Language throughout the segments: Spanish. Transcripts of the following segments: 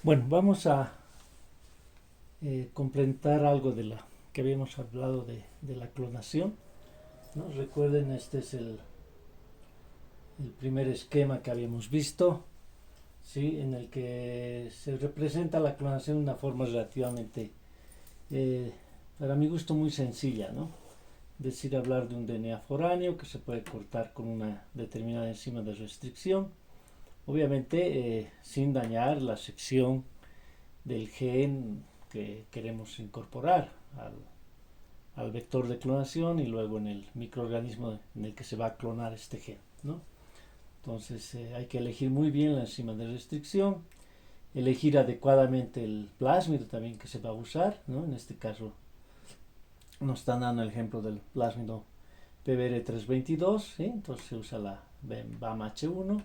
Bueno, vamos a complementar algo de la que habíamos hablado de la clonación, ¿no? Recuerden, este es el primer esquema que habíamos visto, ¿sí? En el que se representa la clonación de una forma relativamente, eh, para mi gusto, muy sencilla, ¿no? Es decir, hablar de un DNA foráneo que se puede cortar con una determinada enzima de restricción, obviamente sin dañar la sección del gen que queremos incorporar al vector de clonación y luego en el microorganismo en el que se va a clonar este gen, ¿no? Entonces hay que elegir muy bien la enzima de restricción, elegir adecuadamente el plásmido también que se va a usar, ¿no? En este caso nos están dando el ejemplo del plásmido PBR322, ¿sí? Entonces se usa la BAM-H1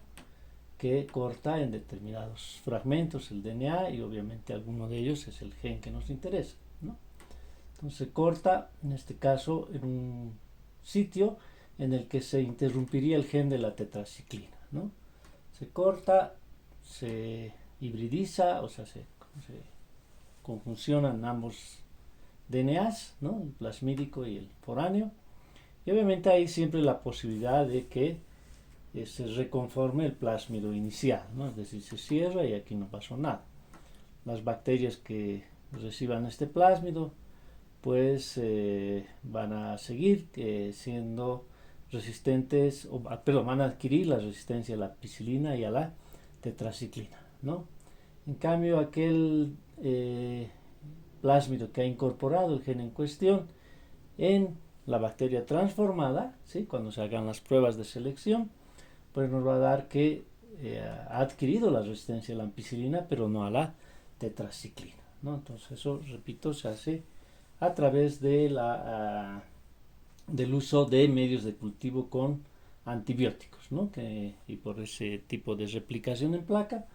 que corta en determinados fragmentos el DNA y obviamente alguno de ellos es el gen que nos interesa, ¿no? Entonces se corta, en este caso, en un sitio en el que se interrumpiría el gen de la tetraciclina, ¿no? Se corta, se hibridiza, o sea, se conjuncionan ambos DNAs, ¿no? El plasmídico y el foráneo, y obviamente hay siempre la posibilidad de que se reconforme el plásmido inicial, ¿no? Es decir, se cierra y aquí no pasó nada. Las bacterias que reciban este plásmido pues van a seguir siendo resistentes, perdón, van a adquirir la resistencia a la ampicilina y a la tetraciclina, ¿no? En cambio, aquel plásmido que ha incorporado el gen en cuestión en la bacteria transformada, ¿sí? Cuando se hagan las pruebas de selección, pues nos va a dar que ha adquirido la resistencia a la ampicilina, pero no a la tetraciclina, ¿no? Entonces eso, repito, se hace a través del uso de medios de cultivo con antibióticos, ¿no? Y por ese tipo de replicación en placa,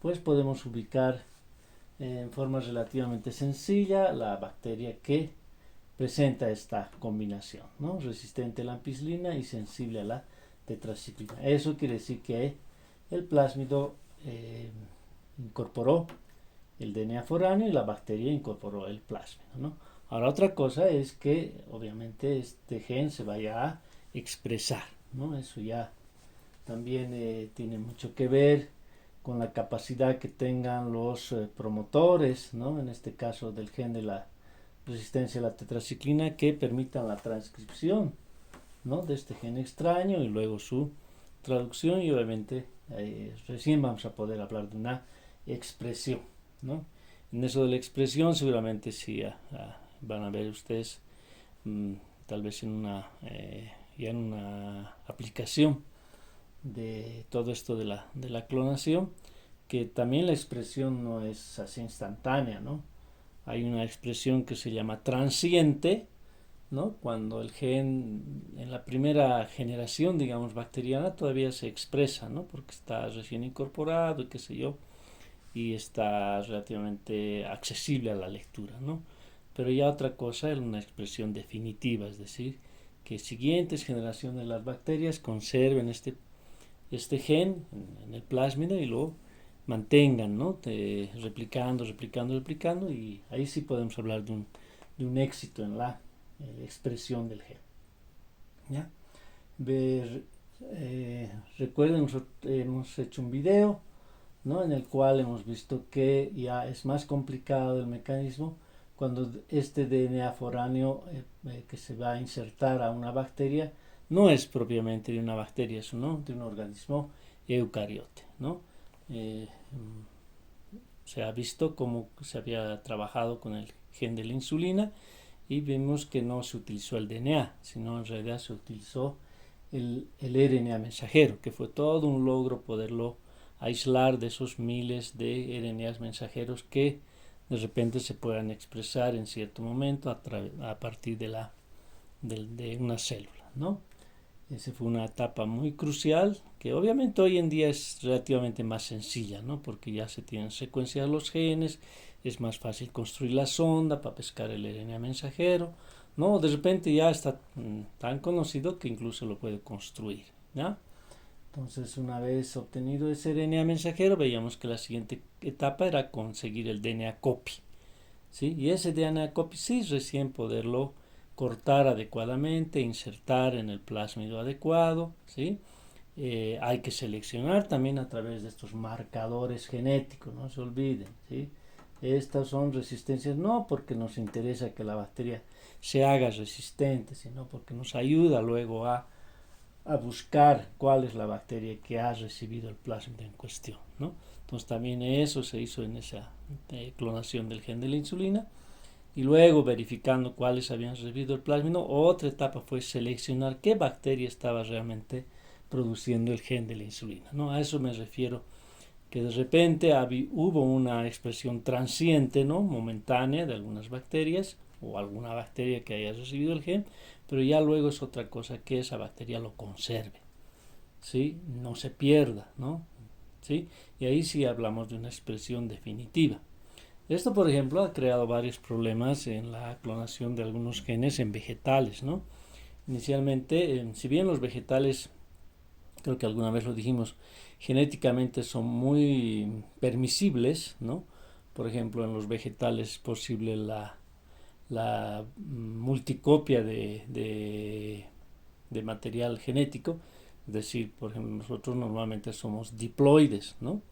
pues podemos ubicar en forma relativamente sencilla la bacteria que presenta esta combinación, ¿no? Resistente a la ampicilina y sensible a la tetraciclina. Eso quiere decir que el plásmido incorporó el DNA foráneo y la bacteria incorporó el plásmido, ¿no? Ahora otra cosa es que obviamente este gen se vaya a expresar, ¿no? Eso ya también tiene mucho que ver con la capacidad que tengan los promotores, ¿no? En este caso del gen de la resistencia a la tetraciclina, que permitan la transcripción, ¿no? De este gen extraño y luego su traducción, y obviamente recién vamos a poder hablar de una expresión, ¿no? En eso de la expresión seguramente sí van a ver ustedes tal vez ya en una aplicación de todo esto de la clonación, que también la expresión no es así instantánea, ¿no? Hay una expresión que se llama transiente, ¿no? Cuando el gen en la primera generación, digamos, bacteriana todavía se expresa, ¿no? Porque está recién incorporado y qué sé yo, y está relativamente accesible a la lectura, ¿no? Pero ya otra cosa es una expresión definitiva, es decir, que siguientes generaciones de las bacterias conserven este gen en el plásmido y lo mantengan, ¿no? Replicando, replicando, replicando, y ahí sí podemos hablar de un éxito en la expresión del gen, ¿ya? Ver, recuerden, nosotros hemos hecho un video, ¿no? En el cual hemos visto que ya es más complicado el mecanismo cuando este DNA foráneo que se va a insertar a una bacteria no es propiamente de una bacteria, sino de un organismo eucariote, ¿no? Eh, se ha visto cómo se había trabajado con el gen de la insulina y vimos que no se utilizó el DNA, sino en realidad se utilizó el RNA mensajero, que fue todo un logro poderlo aislar de esos miles de RNAs mensajeros que de repente se puedan expresar en cierto momento a partir de una célula, ¿no? Esa fue una etapa muy crucial que obviamente hoy en día es relativamente más sencilla, ¿no? Porque ya se tienen secuenciados los genes, es más fácil construir la sonda para pescar el RNA mensajero, ¿no? De repente ya está tan conocido que incluso lo puede construir, ¿ya? Entonces, una vez obtenido ese DNA mensajero, veíamos que la siguiente etapa era conseguir el DNA copy, ¿sí? Y ese DNA copy sí recién poderlo cortar adecuadamente, insertar en el plásmido adecuado, ¿sí? Hay que seleccionar también a través de estos marcadores genéticos, no se olviden, ¿sí? Estas son resistencias no porque nos interesa que la bacteria se haga resistente, sino porque nos ayuda luego a buscar cuál es la bacteria que ha recibido el plásmido en cuestión, ¿no? Entonces también eso se hizo en esa clonación del gen de la insulina y luego verificando cuáles habían recibido el plásmido, otra etapa fue seleccionar qué bacteria estaba realmente produciendo el gen de la insulina, ¿no? A eso me refiero, que de repente hubo una expresión transiente, ¿no? Momentánea de algunas bacterias o alguna bacteria que haya recibido el gen, pero ya luego es otra cosa que esa bacteria lo conserve, ¿sí? No se pierda, ¿no? ¿Sí? Y ahí sí hablamos de una expresión definitiva. Esto, por ejemplo, ha creado varios problemas en la clonación de algunos genes en vegetales, ¿no? Inicialmente, si bien los vegetales, creo que alguna vez lo dijimos, genéticamente son muy permisibles, ¿no? Por ejemplo, en los vegetales es posible la multicopia de material genético, es decir, por ejemplo, nosotros normalmente somos diploides, ¿no?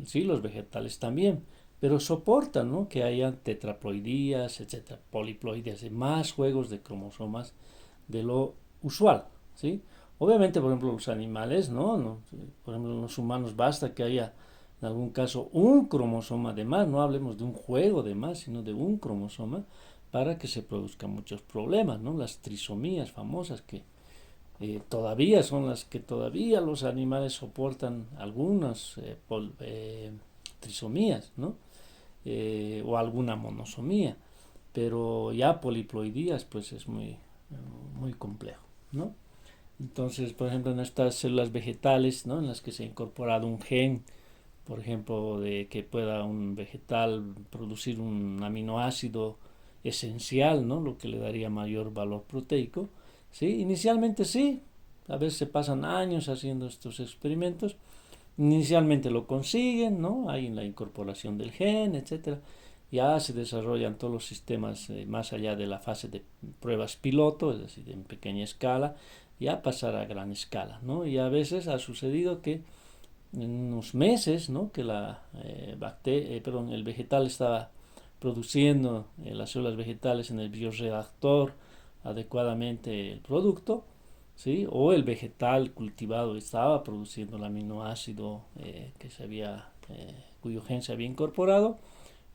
Sí, los vegetales también, pero soportan, ¿no? Que haya tetraploidías, etcétera, poliploidías, más juegos de cromosomas de lo usual, ¿sí? Obviamente, por ejemplo, los animales, ¿no? Por ejemplo, en los humanos basta que haya en algún caso un cromosoma de más, no hablemos de un juego de más, sino de un cromosoma para que se produzcan muchos problemas, ¿no? Las trisomías famosas que todavía son las que todavía los animales soportan algunas trisomías, ¿no? O alguna monosomía, pero ya poliploidías pues es muy complejo, ¿no? Entonces, por ejemplo, en estas células vegetales, ¿no? En las que se ha incorporado un gen, por ejemplo, de que pueda un vegetal producir un aminoácido esencial, ¿no? Lo que le daría mayor valor proteico, ¿sí? Inicialmente sí, a veces se pasan años haciendo estos experimentos. Inicialmente lo consiguen, ¿no? Hay la incorporación del gen, etcétera. Ya se desarrollan todos los sistemas más allá de la fase de pruebas piloto, es decir, en pequeña escala, ya pasar a gran escala, ¿no? Y a veces ha sucedido que en unos meses, ¿no? Que el vegetal estaba produciendo las células vegetales en el bioreactor adecuadamente el producto, ¿sí? O el vegetal cultivado estaba produciendo el aminoácido cuyo gen se había incorporado,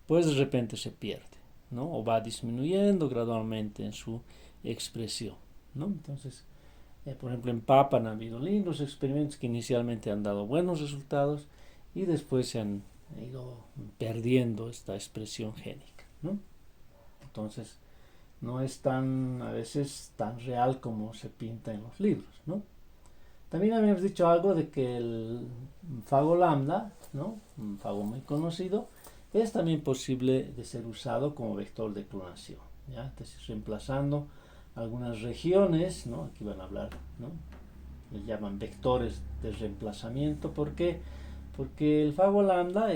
pues de repente se pierde, ¿no? O va disminuyendo gradualmente en su expresión, ¿no? Entonces, por ejemplo, en papa han habido lindos experimentos que inicialmente han dado buenos resultados y después se han ido perdiendo esta expresión génica, ¿no? Entonces, no es a veces tan real como se pinta en los libros, ¿no? También habíamos dicho algo de que el fago lambda, ¿no? Un fago muy conocido, es también posible de ser usado como vector de clonación, ¿ya? Entonces, reemplazando algunas regiones, ¿no? Aquí van a hablar, ¿no? Les llaman vectores de reemplazamiento. ¿Por qué? Porque el fago lambda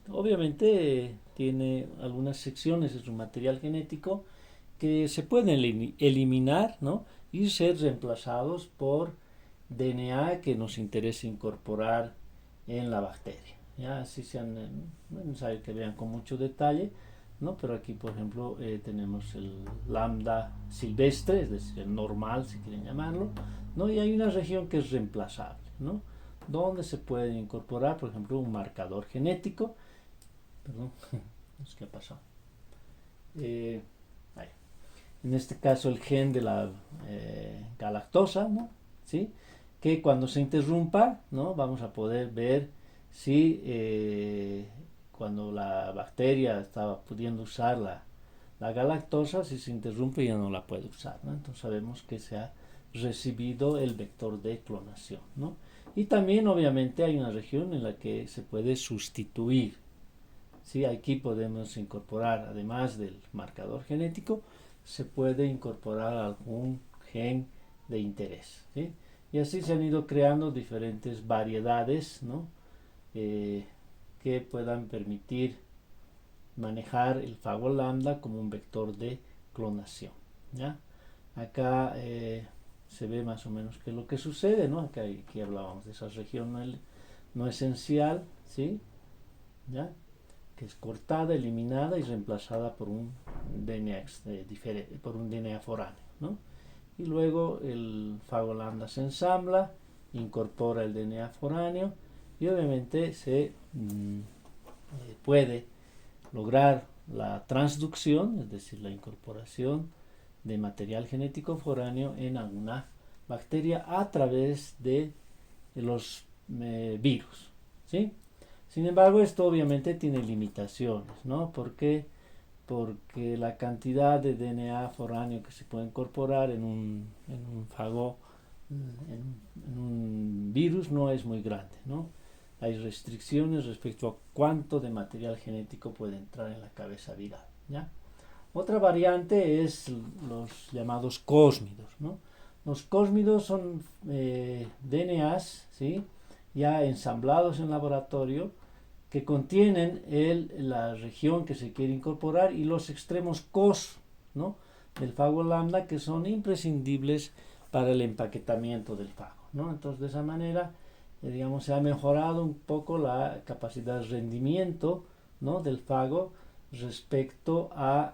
obviamente tiene algunas secciones de su material genético que se pueden eliminar, ¿no? Y ser reemplazados por DNA que nos interesa incorporar en la bacteria. Ya así sean, no es necesario que vean con mucho detalle, ¿no? Pero aquí, por ejemplo, tenemos el lambda silvestre, es decir, el normal, si quieren llamarlo, ¿no? Y hay una región que es reemplazable, ¿no? Donde se puede incorporar, por ejemplo, un marcador genético. Perdón, no sé qué ha pasado. Eh, en este caso, el gen de la galactosa, ¿no? ¿Sí? Que cuando se interrumpa, ¿no? Vamos a poder ver si cuando la bacteria estaba pudiendo usar la galactosa, si se interrumpe ya no la puede usar, ¿no? Entonces sabemos que se ha recibido el vector de clonación, ¿no? Y también obviamente hay una región en la que se puede sustituir. ¿Sí? Aquí podemos incorporar, además del marcador genético, se puede incorporar algún gen de interés, ¿sí? y así se han ido creando diferentes variedades, ¿no? Que puedan permitir manejar el fago lambda como un vector de clonación, ¿ya? Acá se ve más o menos qué es lo que sucede, ¿no? Aquí hablábamos de esa región no esencial, ¿sí? ¿Ya? Que es cortada, eliminada y reemplazada por un DNA diferente, por un DNA foráneo, ¿no? Y luego el fago lambda se ensambla, incorpora el DNA foráneo y obviamente se puede lograr la transducción, es decir, la incorporación de material genético foráneo en alguna bacteria a través de los virus, ¿sí? Sin embargo, esto obviamente tiene limitaciones, ¿no? ¿Por qué? Porque la cantidad de DNA foráneo que se puede incorporar en un fago, en un virus, no es muy grande, ¿no? Hay restricciones respecto a cuánto de material genético puede entrar en la cabeza viral, ¿ya? Otra variante es los llamados cósmidos, ¿no? Los cósmidos son DNAs, ¿sí? Ya ensamblados en laboratorio, que contienen la región que se quiere incorporar y los extremos cos, ¿no? Del fago lambda, que son imprescindibles para el empaquetamiento del fago, ¿no? Entonces, de esa manera, digamos, se ha mejorado un poco la capacidad de rendimiento, ¿no? Del fago respecto a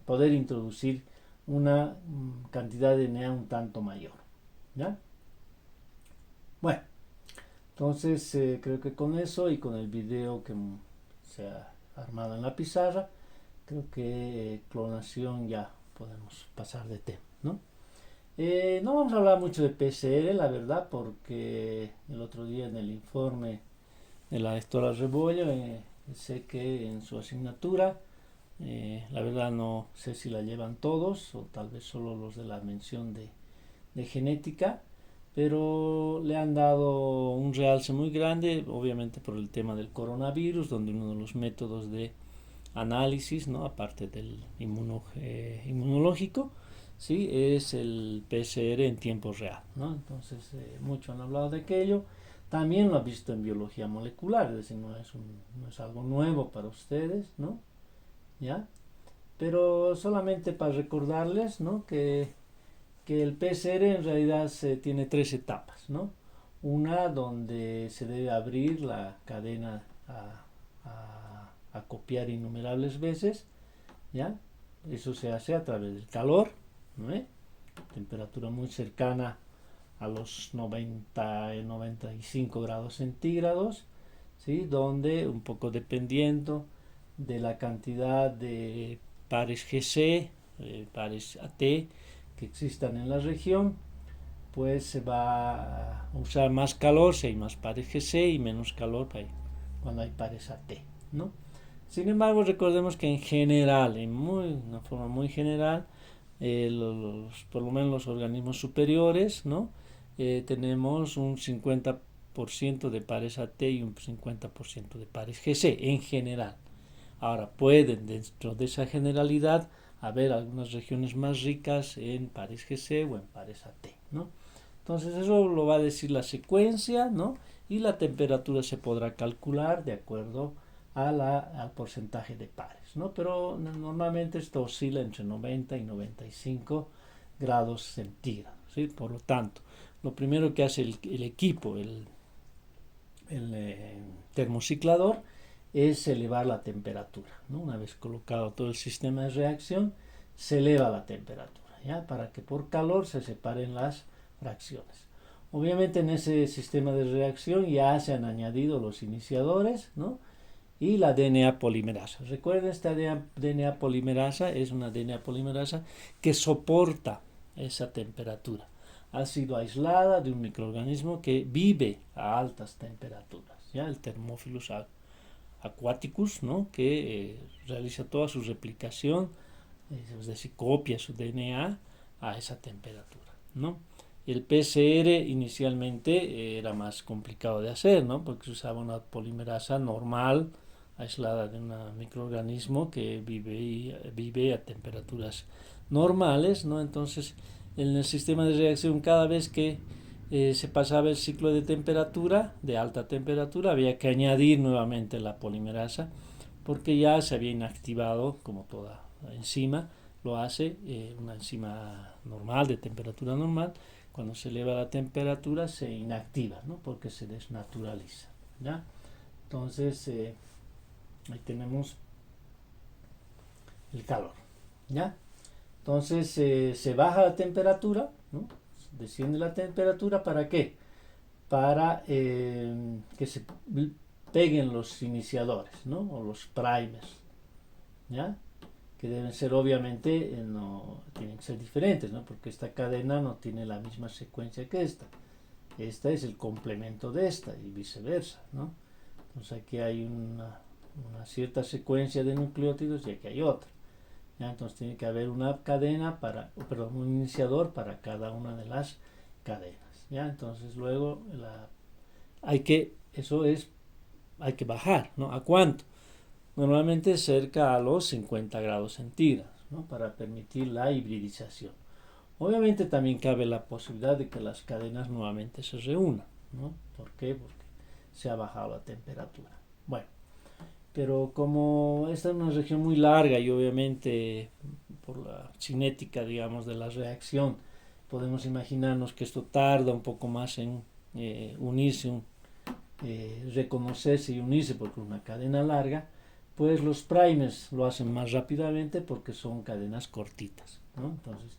poder introducir una cantidad de DNA un tanto mayor, ¿ya? Bueno, entonces creo que con eso y con el video que se ha armado en la pizarra, creo que clonación ya podemos pasar de tema, ¿no? No vamos a hablar mucho de PCR, la verdad, porque el otro día en el informe de la doctora Rebollo sé que en su asignatura, la verdad no sé si la llevan todos o tal vez solo los de la mención de genética, pero le han dado un realce muy grande, obviamente por el tema del coronavirus, donde uno de los métodos de análisis, ¿no? Aparte del inmunológico, ¿sí? Es el PCR en tiempo real, ¿no? Entonces, mucho han hablado de aquello. También lo han visto en biología molecular, es decir, no es algo nuevo para ustedes, ¿no? ¿Ya? Pero solamente para recordarles, ¿no? Que el PCR en realidad tiene tres etapas, ¿no? Una donde se debe abrir la cadena a copiar innumerables veces, ¿ya? Eso se hace a través del calor, ¿no? Temperatura muy cercana a los 90-95 grados centígrados, ¿sí? Donde un poco dependiendo de la cantidad de pares GC, pares AT que existan en la región, pues se va a usar más calor si hay más pares GC y menos calor cuando hay pares AT, ¿no? Sin embargo, recordemos que en general, una forma muy general, por lo menos los organismos superiores, ¿no? Tenemos un 50% de pares AT y un 50% de pares GC en general. Ahora, pueden dentro de esa generalidad haber algunas regiones más ricas en pares GC o en pares AT, ¿no? Entonces eso lo va a decir la secuencia, ¿no? Y la temperatura se podrá calcular de acuerdo al porcentaje de pares, ¿no? Pero normalmente esto oscila entre 90 y 95 grados centígrados, ¿sí? Por lo tanto, lo primero que hace el equipo, el termociclador, es elevar la temperatura, ¿no? Una vez colocado todo el sistema de reacción, se eleva la temperatura, ¿ya? Para que por calor se separen las fracciones. Obviamente en ese sistema de reacción ya se han añadido los iniciadores, ¿no? Y la DNA polimerasa. Recuerden, esta DNA polimerasa es una DNA polimerasa que soporta esa temperatura. Ha sido aislada de un microorganismo que vive a altas temperaturas, ¿ya? El Thermophilus aquaticus, ¿no? Que realiza toda su replicación, es decir, copia su DNA a esa temperatura, ¿no? El PCR inicialmente era más complicado de hacer, ¿no? Porque se usaba una polimerasa normal, aislada de un microorganismo que vive a temperaturas normales, ¿no? Entonces, en el sistema de reacción, cada vez que se pasaba el ciclo de temperatura, de alta temperatura, había que añadir nuevamente la polimerasa porque ya se había inactivado, como toda enzima lo hace, una enzima normal, de temperatura normal. Cuando se eleva la temperatura se inactiva, ¿no? Porque se desnaturaliza, ¿ya? Entonces, ahí tenemos el calor, ¿ya? Entonces se baja la temperatura, ¿no? Desciende la temperatura, ¿para qué? Para que se peguen los iniciadores, ¿no? O los primers, ¿ya? Que deben ser, obviamente, no tienen que ser diferentes, ¿no? Porque esta cadena no tiene la misma secuencia que esta. Esta es el complemento de esta y viceversa, ¿no? Entonces aquí hay una cierta secuencia de nucleótidos y aquí hay otra. ¿Ya? Entonces tiene que haber una cadena un iniciador para cada una de las cadenas. ¿Ya? Entonces luego hay que bajar, ¿no? ¿A cuánto? Normalmente cerca a los 50 grados centígrados, ¿no? Para permitir la hibridización. Obviamente también cabe la posibilidad de que las cadenas nuevamente se reúnan, ¿no? ¿Por qué? Porque se ha bajado la temperatura. Bueno, pero como esta es una región muy larga y obviamente por la cinética, digamos, de la reacción, podemos imaginarnos que esto tarda un poco más en unirse, reconocerse y unirse porque es una cadena larga, pues los primers lo hacen más rápidamente porque son cadenas cortitas, ¿no? Entonces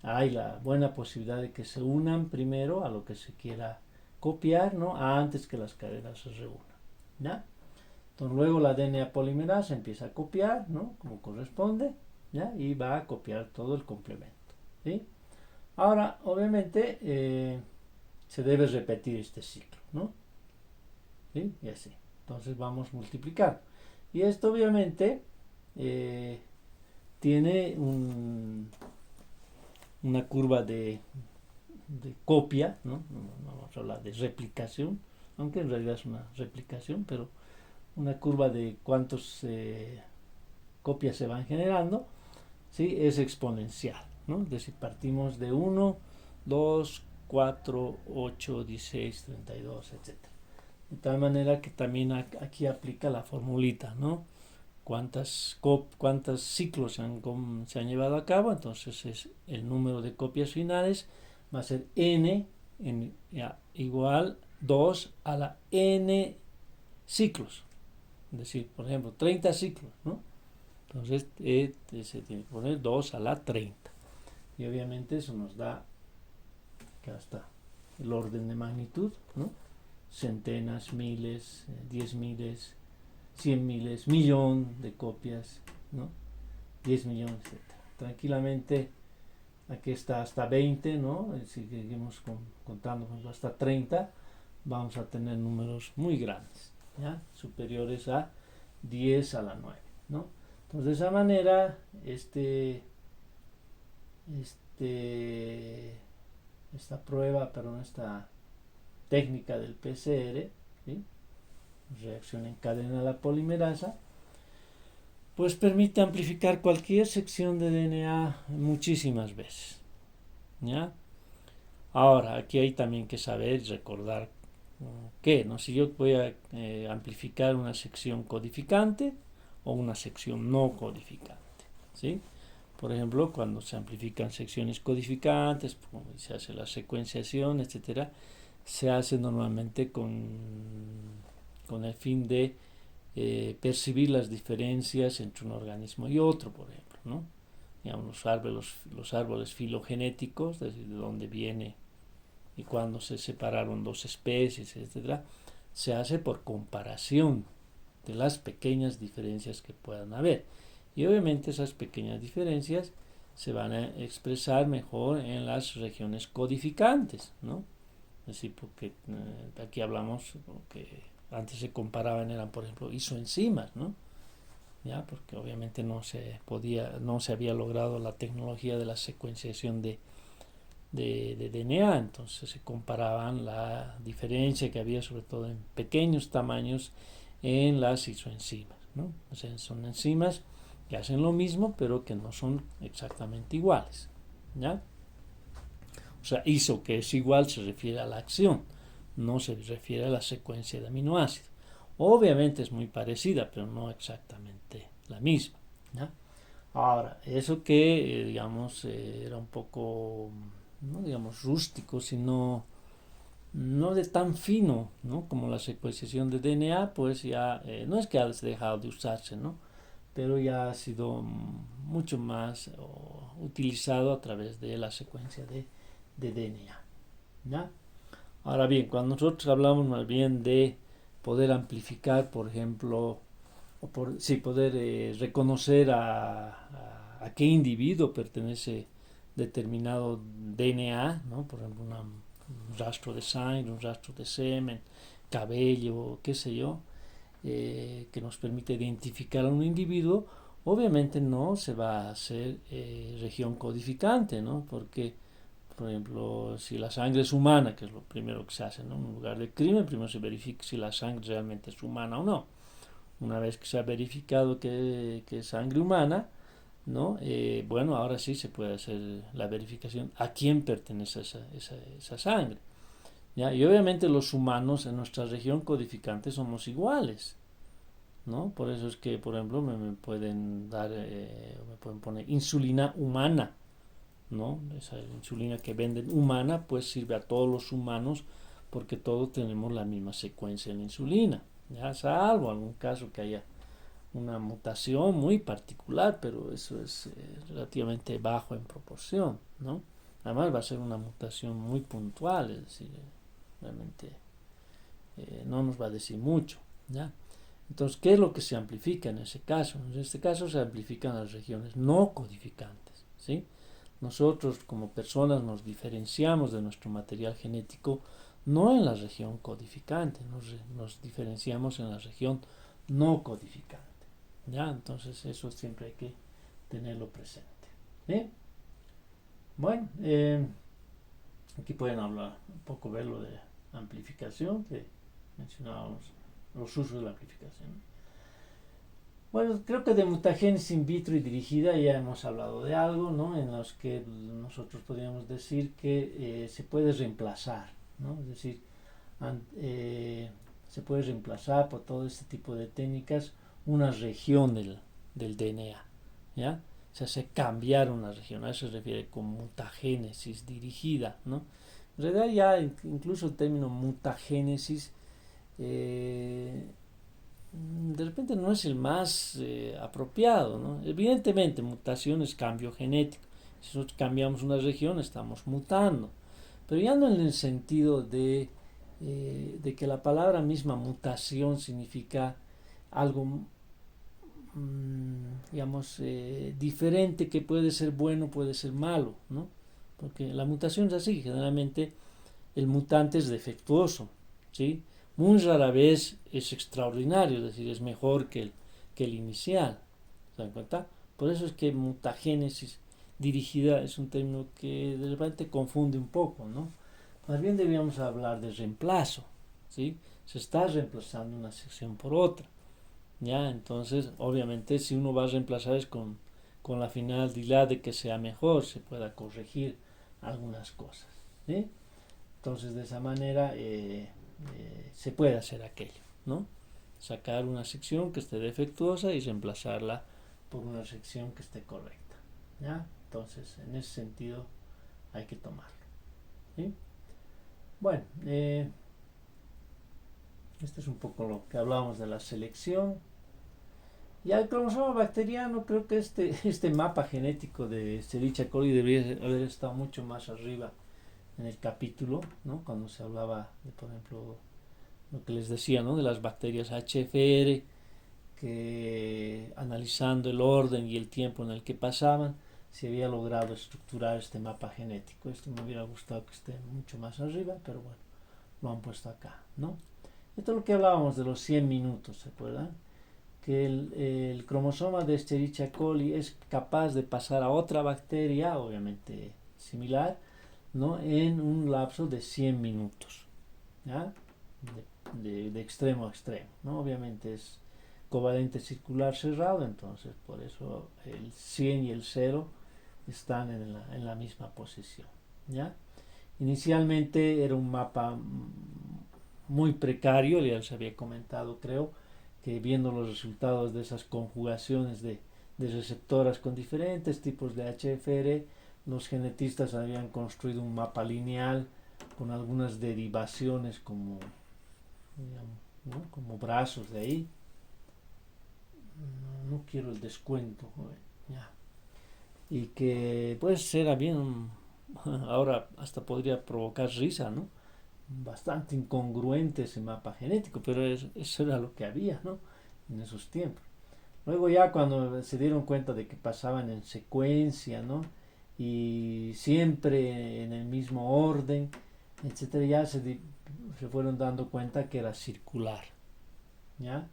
hay la buena posibilidad de que se unan primero a lo que se quiera copiar, ¿no? Antes que las cadenas se reúnan, ¿ya? Entonces luego la DNA polimerasa empieza a copiar, ¿no? Como corresponde, ¿ya? Y va a copiar todo el complemento, ¿sí? Ahora, obviamente, se debe repetir este ciclo, ¿no? ¿Sí? Y así. Entonces vamos multiplicando. Y esto obviamente tiene una curva de copia, ¿no? No vamos a hablar de replicación, aunque en realidad es una replicación, pero una curva de cuántas copias se van generando, ¿sí? Es exponencial, ¿no? Es decir, partimos de 1, 2, 4, 8, 16, 32, etc. De tal manera que también aquí aplica la formulita, ¿no? Cuántos ciclos se han llevado a cabo, entonces es el número de copias finales va a ser n igual 2 a la n ciclos. Es decir, por ejemplo, 30 ciclos, ¿no? Entonces se tiene que poner 2 a la 30. Y obviamente eso nos da, acá está, el orden de magnitud, ¿no? Centenas, miles, 10 miles, 100 miles, millón de copias, ¿no? 10 millones, etc. Tranquilamente, aquí está hasta 20, ¿no? Si seguimos contando hasta 30, vamos a tener números muy grandes, ¿ya? Superiores a 10 a la 9, ¿no? Entonces, de esa manera, esta técnica del PCR, ¿sí? Reacción en cadena de la polimerasa, pues permite amplificar cualquier sección de DNA muchísimas veces, ¿ya? Ahora, aquí hay también que saber y recordar que, ¿no? Si yo voy a amplificar una sección codificante o una sección no codificante, ¿sí? Por ejemplo, cuando se amplifican secciones codificantes, se hace la secuenciación, etcétera, se hace normalmente con el fin de percibir las diferencias entre un organismo y otro, por ejemplo, ¿no? Digamos, los árboles filogenéticos, desde dónde viene y cuándo se separaron dos especies, etcétera, se hace por comparación de las pequeñas diferencias que puedan haber. Y obviamente esas pequeñas diferencias se van a expresar mejor en las regiones codificantes, ¿no? Es decir, porque aquí hablamos que antes se comparaban, eran por ejemplo isoenzimas, ¿no? Ya, porque obviamente no se había logrado la tecnología de la secuenciación de DNA, entonces se comparaban la diferencia que había sobre todo en pequeños tamaños en las isoenzimas, ¿no? O sea, son enzimas que hacen lo mismo pero que no son exactamente iguales, ¿ya? O sea, iso, que es igual, se refiere a la acción, no se refiere a la secuencia de aminoácidos. Obviamente es muy parecida, pero no exactamente la misma, ¿ya? Ahora, eso que, digamos, era un poco, no digamos rústico, sino no de tan fino, ¿no? Como la secuenciación de DNA, pues ya, no es que ha dejado de usarse, ¿no? Pero ya ha sido mucho más utilizado a través de la secuencia de DNA, ¿ya? Ahora bien, cuando nosotros hablamos más bien de poder amplificar, por ejemplo, sí, poder reconocer a qué individuo pertenece determinado DNA, ¿no? Por ejemplo, un rastro de sangre, un rastro de semen, cabello, qué sé yo, que nos permite identificar a un individuo. Obviamente no se va a hacer región codificante, ¿no? Porque, por ejemplo, si la sangre es humana, que es lo primero que se hace, ¿no? En un lugar de crimen, primero se verifica si la sangre realmente es humana o no. Una vez que se ha verificado que es sangre humana, ¿no? Bueno, ahora sí se puede hacer la verificación a quién pertenece esa sangre, ¿ya? Y obviamente los humanos en nuestra región codificante somos iguales, ¿no? Por eso es que, por ejemplo, me pueden dar, me pueden poner insulina humana, ¿no? Esa insulina que venden humana, pues sirve a todos los humanos porque todos tenemos la misma secuencia de la insulina, ya, salvo algún caso que haya una mutación muy particular, pero eso es relativamente bajo en proporción, ¿no? Además va a ser una mutación muy puntual, es decir, realmente no nos va a decir mucho, ¿ya? Entonces, ¿qué es lo que se amplifica en ese caso? En este caso se amplifican las regiones no codificantes, ¿sí? Nosotros como personas nos diferenciamos de nuestro material genético no en la región codificante, nos diferenciamos en la región no codificante, ¿ya? Entonces eso siempre hay que tenerlo presente, ¿sí? Bueno, aquí pueden hablar un poco, ver lo de amplificación, que mencionábamos los usos de la amplificación. Bueno, creo que de mutagénesis in vitro y dirigida ya hemos hablado de algo, ¿no? En los que nosotros podríamos decir que se puede reemplazar, ¿no? Es decir, se puede reemplazar por todo este tipo de técnicas una región del DNA, ¿ya? O sea, se cambiar una región, a eso se refiere con mutagénesis dirigida, ¿no? En realidad ya incluso el término mutagénesis de repente no es el más apropiado, ¿no? Evidentemente, mutación es cambio genético. Si nosotros cambiamos una región, estamos mutando. Pero ya no en el sentido de que la palabra misma mutación significa algo, digamos, diferente, que puede ser bueno, puede ser malo, ¿no? Porque la mutación es así, generalmente el mutante es defectuoso, ¿sí? Muy rara vez es extraordinario, es decir, es mejor que el inicial, ¿se dan cuenta? Por eso es que mutagénesis dirigida es un término que de repente confunde un poco, ¿no? Más bien debíamos hablar de reemplazo, ¿sí? Se está reemplazando una sección por otra, ¿ya? Entonces, obviamente, si uno va a reemplazar es con la finalidad de que sea mejor, se pueda corregir algunas cosas, ¿sí? Entonces, de esa manera se puede hacer aquello, ¿no? Sacar una sección que esté defectuosa y reemplazarla por una sección que esté correcta, ¿ya? Entonces, en ese sentido hay que tomarlo, ¿sí? Bueno, esto es un poco lo que hablábamos de la selección. Y al cromosoma bacteriano, creo que este mapa genético de Escherichia coli debería haber estado mucho más arriba en el capítulo, ¿no? Cuando se hablaba de, por ejemplo, lo que les decía, ¿no? De las bacterias HFR, que analizando el orden y el tiempo en el que pasaban, se había logrado estructurar este mapa genético. Esto me hubiera gustado que esté mucho más arriba, pero bueno, lo han puesto acá, ¿no? Esto es lo que hablábamos de los 100 minutos, ¿se acuerdan? Que el cromosoma de Escherichia coli es capaz de pasar a otra bacteria, obviamente similar, ¿no? En un lapso de 100 minutos, ¿ya? De extremo a extremo, ¿no? Obviamente es covalente circular cerrado, entonces por eso el 100 y el 0 están en la misma posición, ¿ya? Inicialmente era un mapa muy precario, ya les había comentado, creo, que viendo los resultados de esas conjugaciones de receptoras con diferentes tipos de HFR, los genetistas habían construido un mapa lineal con algunas derivaciones como, digamos, ¿no? Como brazos de ahí. No quiero el descuento, joven. Ya. Y que pues era bien, ahora hasta podría provocar risa, ¿no? Bastante incongruente ese mapa genético, pero eso era lo que había, ¿no? En esos tiempos. Luego ya cuando se dieron cuenta de que pasaban en secuencia, ¿no? Y siempre en el mismo orden, etcétera, ya se fueron dando cuenta que era circular, ¿ya?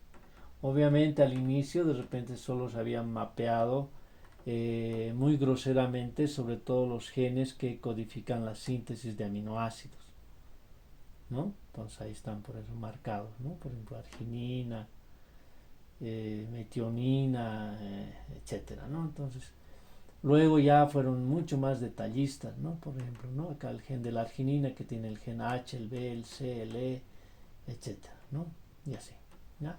Obviamente al inicio de repente solo se habían mapeado muy groseramente sobre todo los genes que codifican la síntesis de aminoácidos, ¿no? Entonces ahí están por eso marcados, ¿no? Por ejemplo, arginina, metionina, etcétera, ¿no? Entonces, luego ya fueron mucho más detallistas, ¿no? Por ejemplo, ¿no? Acá el gen de la arginina que tiene el gen H, el B, el C, el E, etcétera, ¿no? Y así, ¿ya?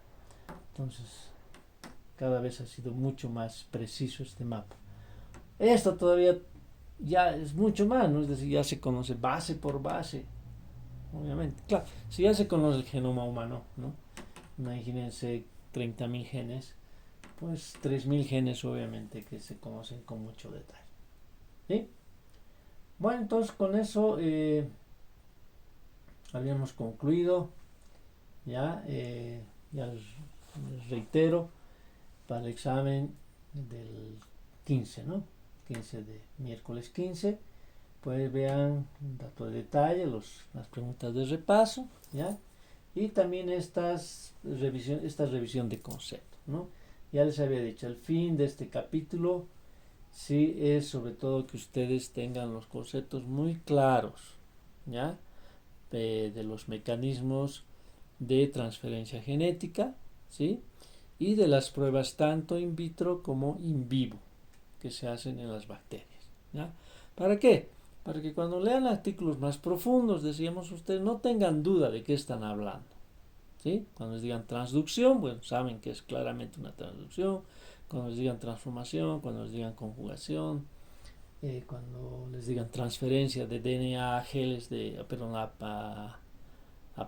Entonces, cada vez ha sido mucho más preciso este mapa. Esto todavía ya es mucho más, ¿no? Es decir, ya se conoce base por base, obviamente. Claro, si ya se conoce el genoma humano, ¿no? Imagínense 30.000 genes, pues 3.000 genes obviamente que se conocen con mucho detalle. ¿Sí? Bueno, entonces con eso habíamos concluido. Ya, ya les reitero, para el examen del 15, ¿no? 15 de miércoles 15, pues vean un dato de detalle, las preguntas de repaso, ¿ya? Y también esta revisión de conceptos, ¿no? Ya les había dicho, el fin de este capítulo sí es sobre todo que ustedes tengan los conceptos muy claros, ¿ya? De los mecanismos de transferencia genética, ¿sí? Y de las pruebas tanto in vitro como in vivo que se hacen en las bacterias, ¿ya? ¿Para qué? Para que cuando lean artículos más profundos, decíamos, ustedes no tengan duda de qué están hablando, ¿sí? Cuando les digan transducción, bueno, saben que es claramente una transducción. Cuando les digan transformación, cuando les digan conjugación, cuando les digan transferencia de DNA a geles perdón, a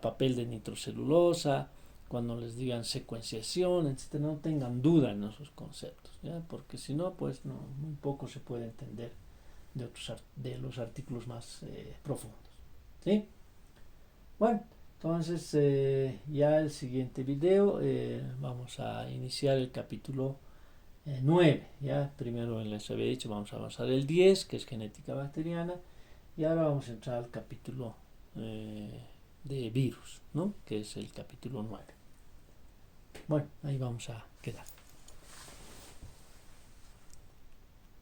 papel de nitrocelulosa, cuando les digan secuenciación, etc., no tengan duda en esos conceptos, ¿ya? Porque si no, pues no, muy poco se puede entender de los artículos más profundos, ¿sí? Bueno, entonces ya el siguiente video vamos a iniciar el capítulo 9, ya primero les había dicho vamos a avanzar el 10 que es genética bacteriana, y ahora vamos a entrar al capítulo de virus, ¿no? Que es el capítulo 9. Bueno, ahí vamos a quedar.